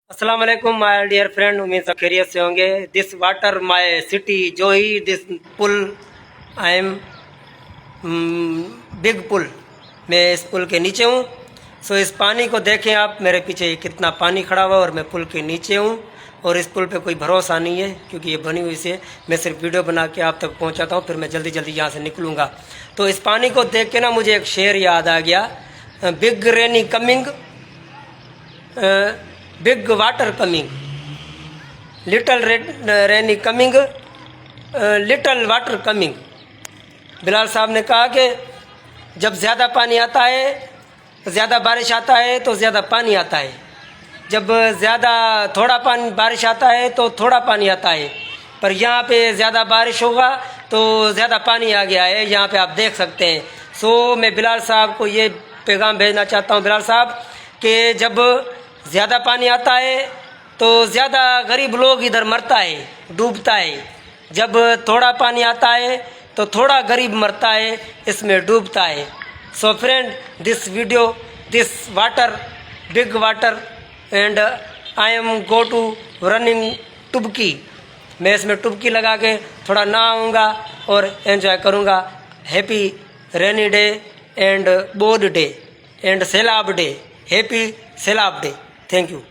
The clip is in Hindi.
अस्सलाम वालेकुम माय डियर फ्रेंड, उम्मीद सब खैरियत से होंगे। दिस वाटर माय सिटी जोही, दिस पुल आई एम बिग पुल। मैं इस पुल के नीचे हूँ। सो इस पानी को देखें आप, मेरे पीछे कितना पानी खड़ा हुआ और मैं पुल के नीचे हूँ। और इस पुल पे कोई भरोसा नहीं है क्योंकि ये बनी हुई से मैं सिर्फ वीडियो बना के आप तक पहुँचाता हूँ, फिर मैं जल्दी जल्दी यहाँ से निकलूँगा। तो इस पानी को देख के ना मुझे एक शेर याद आ गया, big rainy coming, big water coming, little rainy coming, little water coming. Bilal साहब ने कहा कि जब ज़्यादा पानी आता है, ज़्यादा बारिश आता है तो ज़्यादा पानी आता है, जब ज़्यादा थोड़ा पानी बारिश आता है तो थोड़ा पानी आता है। पर यहाँ पे ज़्यादा बारिश होगा तो ज़्यादा पानी आ गया है, यहाँ पे आप देख सकते हैं। सो मैं बिलाल साहब को ये पैगाम भेजना चाहता हूँ, बिलाल साहब, कि जब ज़्यादा पानी आता है तो ज़्यादा गरीब लोग इधर मरता है, डूबता है। जब थोड़ा पानी आता है तो थोड़ा गरीब मरता है, इसमें डूबता है। So friend, this video, this water, big water and I am go to running टुबकी। मैं इसमें टुबकी लगा के थोड़ा नहाऊंगा और एंजॉय करूंगा। Happy rainy day and board day and सैलाब डे, हैप्पी सैलाब डे। Thank you.